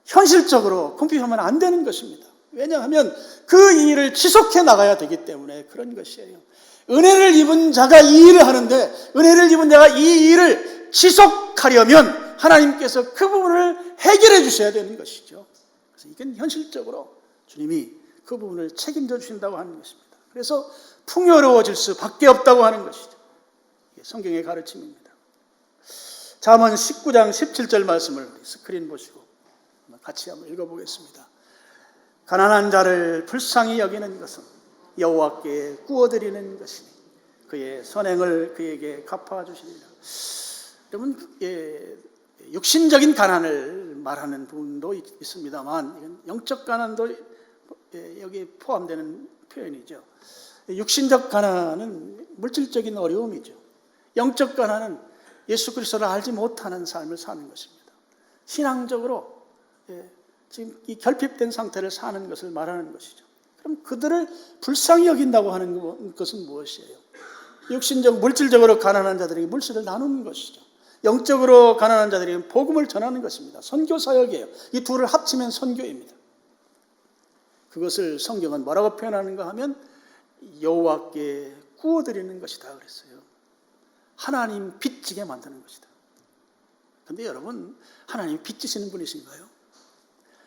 현실적으로 궁핍하면 안 되는 것입니다. 왜냐하면 그 일을 지속해 나가야 되기 때문에 그런 것이에요. 은혜를 입은 자가 이 일을 하는데, 은혜를 입은 자가 이 일을 지속하려면 하나님께서 그 부분을 해결해 주셔야 되는 것이죠. 그래서 이건 현실적으로 주님이 그 부분을 책임져 주신다고 하는 것입니다. 그래서 풍요로워질 수밖에 없다고 하는 것이죠. 이게 성경의 가르침입니다. 잠언 19장 17절 말씀을 스크린 보시고 같이 한번 읽어보겠습니다. 가난한 자를 불쌍히 여기는 것은 여호와께 구워드리는 것이니 그의 선행을 그에게 갚아주시리라. 여러분, 육신적인 가난을 말하는 부분도 있습니다만 영적 가난도 여기에 포함되는 표현이죠. 육신적 가난은 물질적인 어려움이죠. 영적 가난은 예수 그리스도를 알지 못하는 삶을 사는 것입니다. 신앙적으로 지금 이 결핍된 상태를 사는 것을 말하는 것이죠. 그럼 그들을 불쌍히 여긴다고 하는 것은 무엇이에요? 육신적, 물질적으로 가난한 자들에게 물질을 나누는 것이죠. 영적으로 가난한 자들에게 복음을 전하는 것입니다. 선교 사역이에요. 이 둘을 합치면 선교입니다. 그것을 성경은 뭐라고 표현하는가 하면 여호와께 구워드리는 것이다 그랬어요. 하나님 빚지게 만드는 것이다. 그런데 여러분, 하나님 빚지시는 분이신가요?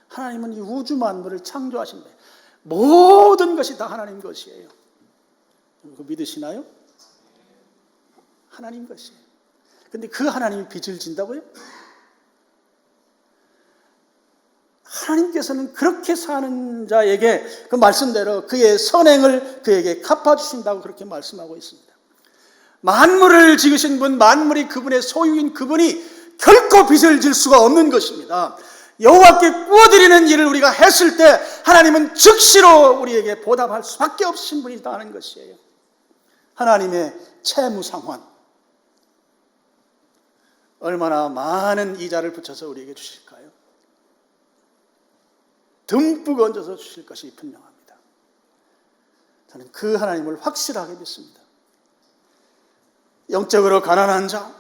하나님은 이 우주 만물을 창조하신 거예요. 모든 것이 다 하나님 것이에요. 그거 믿으시나요? 하나님 것이에요. 근데 그 하나님이 빚을 진다고요? 하나님께서는 그렇게 사는 자에게 그 말씀대로 그의 선행을 그에게 갚아주신다고 그렇게 말씀하고 있습니다. 만물을 지으신 분, 만물이 그분의 소유인 그분이 결코 빚을 질 수가 없는 것입니다. 여호와께 구워드리는 일을 우리가 했을 때 하나님은 즉시로 우리에게 보답할 수밖에 없으신 분이다 하는 것이에요. 하나님의 채무 상환, 얼마나 많은 이자를 붙여서 우리에게 주실까요? 듬뿍 얹어서 주실 것이 분명합니다. 저는 그 하나님을 확실하게 믿습니다. 영적으로 가난한 자,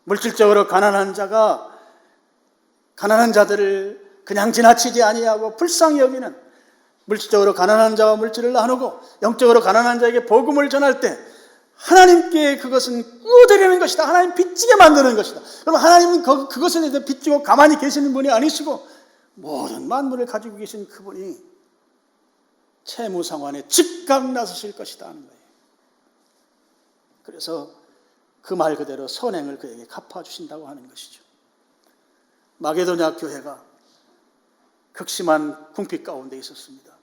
물질적으로 가난한 자가 가난한 자들을 그냥 지나치지 아니하고 불쌍히 여기는, 물질적으로 가난한 자와 물질을 나누고 영적으로 가난한 자에게 복음을 전할 때 하나님께 그것은 구워드리는 것이다. 하나님 빚지게 만드는 것이다. 그럼 하나님은 그것에 대해서 빚지고 가만히 계시는 분이 아니시고 모든 만물을 가지고 계신 그분이 채무상환에 즉각 나서실 것이다 하는 거예요. 그래서 그 말 그대로 선행을 그에게 갚아주신다고 하는 것이죠. 마게도냐 교회가 극심한 궁핍 가운데 있었습니다.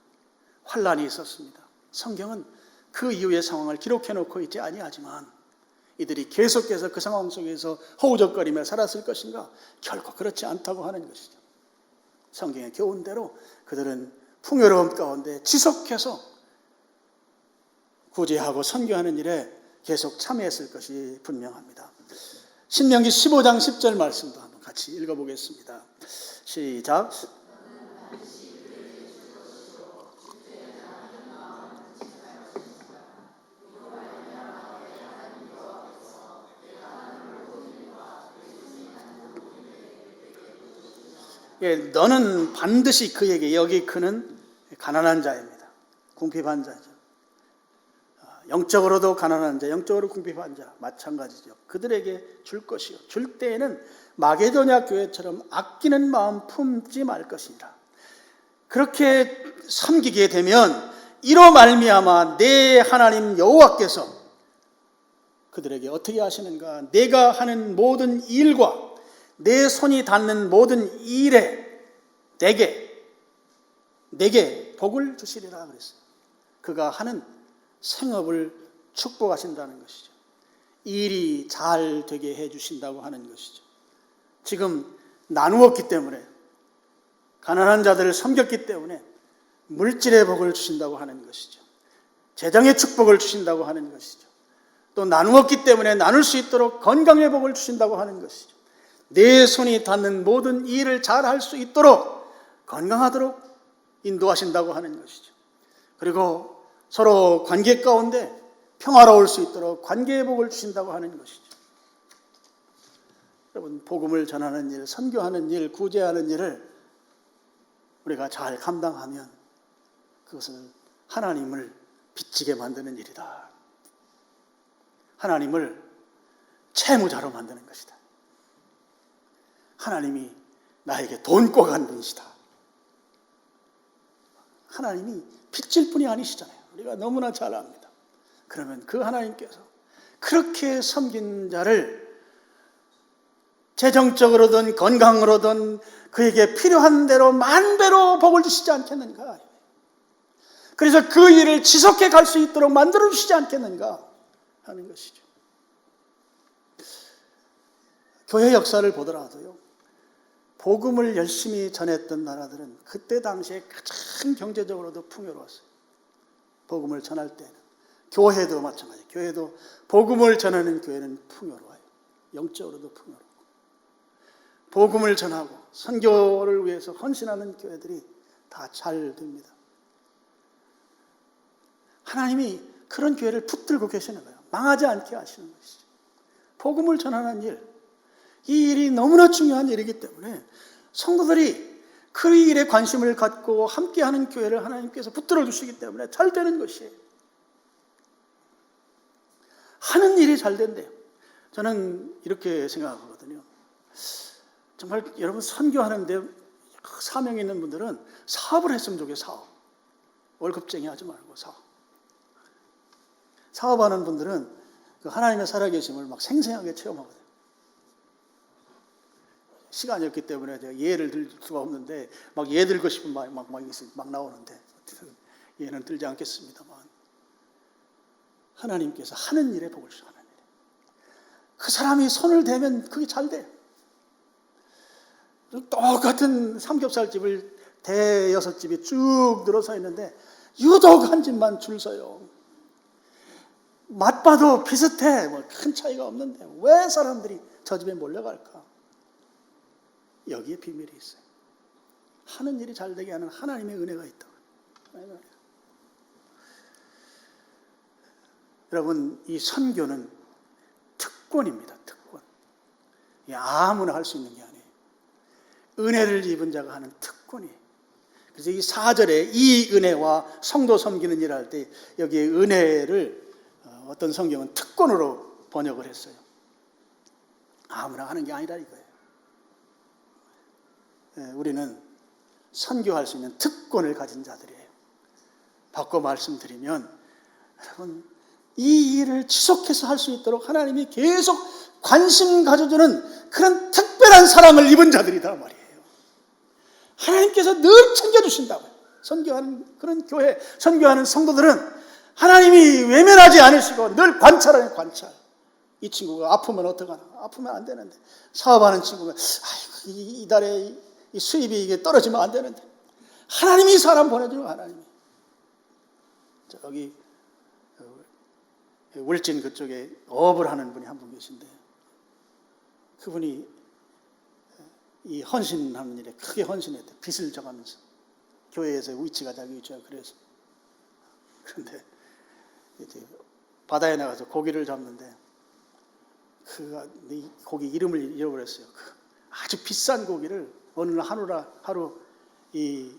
환란이 있었습니다. 성경은 그 이후의 상황을 기록해 놓고 있지 아니하지만 이들이 계속해서 그 상황 속에서 허우적거리며 살았을 것인가? 결코 그렇지 않다고 하는 것이죠. 성경의 교훈대로 그들은 풍요로움 가운데 지속해서 구제하고 선교하는 일에 계속 참여했을 것이 분명합니다. 신명기 15장 10절 말씀도 한번 같이 읽어보겠습니다. 시작. 예, 너는 반드시 그에게, 여기 그는 가난한 자입니다. 궁핍한 자죠. 영적으로도 가난한 자, 영적으로 궁핍한 자 마찬가지죠. 그들에게 줄 것이요, 줄 때에는 마게도냐 교회처럼 아끼는 마음 품지 말 것이다. 그렇게 섬기게 되면 이로 말미암아 내 하나님 여호와께서 그들에게 어떻게 하시는가? 내가 하는 모든 일과 내 손이 닿는 모든 일에 내게 복을 주시리라 그랬어요. 그가 하는 생업을 축복하신다는 것이죠. 일이 잘 되게 해주신다고 하는 것이죠. 지금 나누었기 때문에, 가난한 자들을 섬겼기 때문에 물질의 복을 주신다고 하는 것이죠. 재정의 축복을 주신다고 하는 것이죠. 또 나누었기 때문에 나눌 수 있도록 건강의 복을 주신다고 하는 것이죠. 내 손이 닿는 모든 일을 잘 할 수 있도록 건강하도록 인도하신다고 하는 것이죠. 그리고 서로 관계 가운데 평화로울 수 있도록 관계의 복을 주신다고 하는 것이죠. 여러분, 복음을 전하는 일, 선교하는 일, 구제하는 일을 우리가 잘 감당하면 그것은 하나님을 빚지게 만드는 일이다. 하나님을 채무자로 만드는 것이다. 하나님이 나에게 돈 꿔간 분이시다. 하나님이 빚질 분이 아니시잖아요. 우리가 너무나 잘 압니다. 그러면 그 하나님께서 그렇게 섬긴 자를 재정적으로든 건강으로든 그에게 필요한 대로 만배로 복을 주시지 않겠는가? 그래서 그 일을 지속해 갈 수 있도록 만들어 주시지 않겠는가 하는 것이죠. 교회 역사를 보더라도요, 복음을 열심히 전했던 나라들은 그때 당시에 가장 경제적으로도 풍요로웠어요. 복음을 전할 때는. 교회도 마찬가지예요. 교회도 복음을 전하는 교회는 풍요로워요. 영적으로도 풍요로워. 복음을 전하고 선교를 위해서 헌신하는 교회들이 다 잘 됩니다. 하나님이 그런 교회를 붙들고 계시는 거예요. 망하지 않게 하시는 것이죠. 복음을 전하는 일, 이 일이 너무나 중요한 일이기 때문에 성도들이 그 일에 관심을 갖고 함께하는 교회를 하나님께서 붙들어 주시기 때문에 잘 되는 것이에요. 하는 일이 잘 된대요. 저는 이렇게 생각하거든요. 정말 여러분, 선교하는데 사명 있는 분들은 사업을 했으면 좋겠어요. 사업. 월급쟁이 하지 말고 사업. 사업하는 분들은 그 하나님의 살아계심을 막 생생하게 체험하거든요. 시간이 없기 때문에 제가 예를 들 수가 없는데 막 예 들고 싶은 마음이 막 나오는데 예는 들지 않겠습니다만, 하나님께서 하는 일에 복을 주시는 일. 그 사람이 손을 대면 그게 잘 돼요. 똑같은 삼겹살집을 대여섯 집이 쭉 늘어서 있는데 유독 한 집만 줄 서요. 맛봐도 비슷해. 뭐 큰 차이가 없는데 왜 사람들이 저 집에 몰려갈까? 여기에 비밀이 있어요. 하는 일이 잘 되게 하는 하나님의 은혜가 있다고. 여러분, 이 선교는 특권입니다. 특권. 아무나 할 수 있는 게 아니에요. 은혜를 입은 자가 하는 특권이에요. 그래서 이 4절에 이 은혜와 성도 섬기는 일을 할 때 여기에 은혜를 어떤 성경은 특권으로 번역을 했어요. 아무나 하는 게 아니라 이거예요. 우리는 선교할 수 있는 특권을 가진 자들이에요. 바꿔 말씀드리면, 여러분, 이 일을 지속해서 할 수 있도록 하나님이 계속 관심 가져주는 그런 특별한 사랑을 입은 자들이다 말이에요. 하나님께서 늘 챙겨주신다고요. 선교하는 그런 교회, 선교하는 성도들은 하나님이 외면하지 않으시고 늘 관찰하는 관찰. 이 친구가 아프면 어떡하나? 아프면 안 되는데. 사업하는 친구가 이 달에 이 수입이 이게 떨어지면 안 되는데. 하나님이 사람 보내줘요. 하나님이. 저기 울진 그쪽에 어업을 하는 분이 한 분 계신데, 그분이 이 헌신하는 일에 크게 헌신했대. 빚을 져가면서. 교회에서 위치가 자기 위치가 그래서. 그런데 이제 바다에 나가서 고기를 잡는데 그 고기 이름을 잃어버렸어요. 그 아주 비싼 고기를 어느 날 하루 이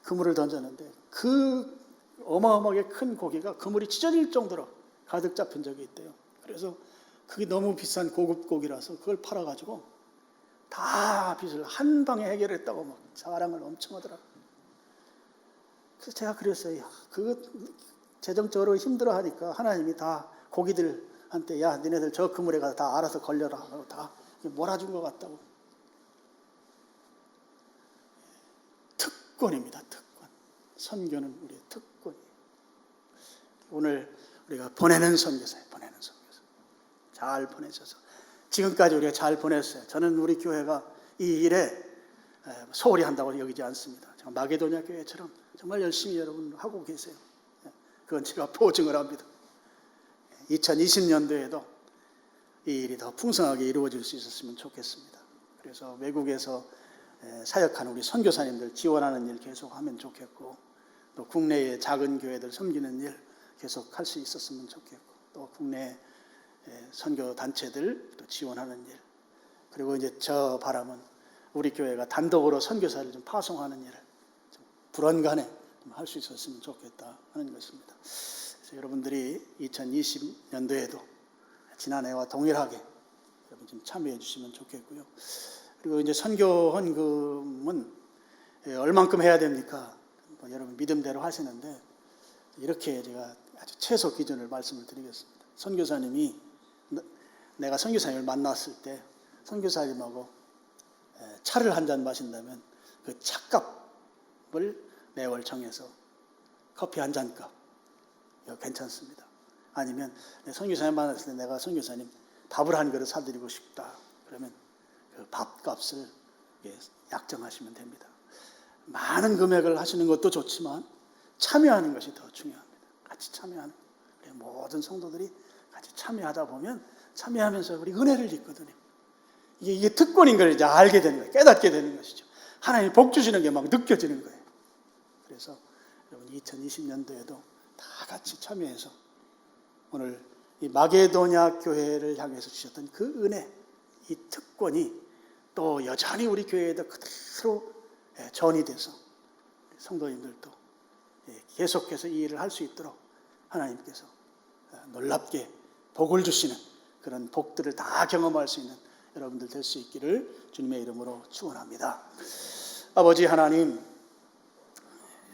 그물을 던졌는데 그 어마어마하게 큰 고기가 그물이 찢어질 정도로 가득 잡힌 적이 있대요. 그래서 그게 너무 비싼 고급 고기라서 그걸 팔아가지고 다 빚을 한 방에 해결했다고 막 자랑을 엄청 하더라고요. 그래서 제가 그랬어요. 그거 재정적으로 힘들어하니까 하나님이 다 고기들한테 야, 니네들 저 그물에 가서 다 알아서 걸려라 하고 다 몰아준 것 같다고. 특권입니다. 특권. 선교는 우리의 특권이에요. 오늘 우리가 보내는 선교사예요. 보내는 선교사. 잘 보내셔서 지금까지 우리가 잘 보냈어요. 저는 우리 교회가 이 일에 소홀히 한다고 여기지 않습니다. 마게도냐 교회처럼 정말 열심히 여러분 하고 계세요. 그건 제가 보증을 합니다. 2020년도에도 이 일이 더 풍성하게 이루어질 수 있었으면 좋겠습니다. 그래서 외국에서 사역하는 우리 선교사님들 지원하는 일 계속하면 좋겠고, 또 국내의 작은 교회들 섬기는 일 계속할 수 있었으면 좋겠고, 또 국내 선교 단체들 또 지원하는 일, 그리고 이제 저 바람은 우리 교회가 단독으로 선교사를 좀 파송하는 일을 좀 불언간에 할 수 있었으면 좋겠다 하는 것입니다. 그래서 여러분들이 2020년도에도 지난해와 동일하게 여러분 좀 참여해 주시면 좋겠고요. 그리고 이제 선교 헌금은 얼만큼 해야 됩니까? 뭐 여러분 믿음대로 하시는데, 이렇게 제가 아주 최소 기준을 말씀을 드리겠습니다. 선교사님이, 내가 선교사님을 만났을 때 선교사님하고 차를 한 잔 마신다면 그 차값을 매월 정해서 커피 한 잔값, 이거 괜찮습니다. 아니면 선교사님 만났을 때 내가 선교사님 밥을 한 그릇 사드리고 싶다, 그러면 그 밥값을 약정하시면 됩니다. 많은 금액을 하시는 것도 좋지만 참여하는 것이 더 중요합니다. 같이 참여하는, 모든 성도들이 같이 참여하다 보면 참여하면서 우리 은혜를 입거든요. 이게 특권인 걸 이제 알게 되는 거예요. 깨닫게 되는 것이죠. 하나님 복 주시는 게 막 느껴지는 거예요. 그래서 여러분 2020년도에도 다 같이 참여해서 오늘 이 마게도냐 교회를 향해서 주셨던 그 은혜, 이 특권이 또 여전히 우리 교회에도 그대로 전이돼서 성도님들도 계속해서 이 일을 할 수 있도록 하나님께서 놀랍게 복을 주시는 그런 복들을 다 경험할 수 있는 여러분들 될 수 있기를 주님의 이름으로 축원합니다. 아버지 하나님,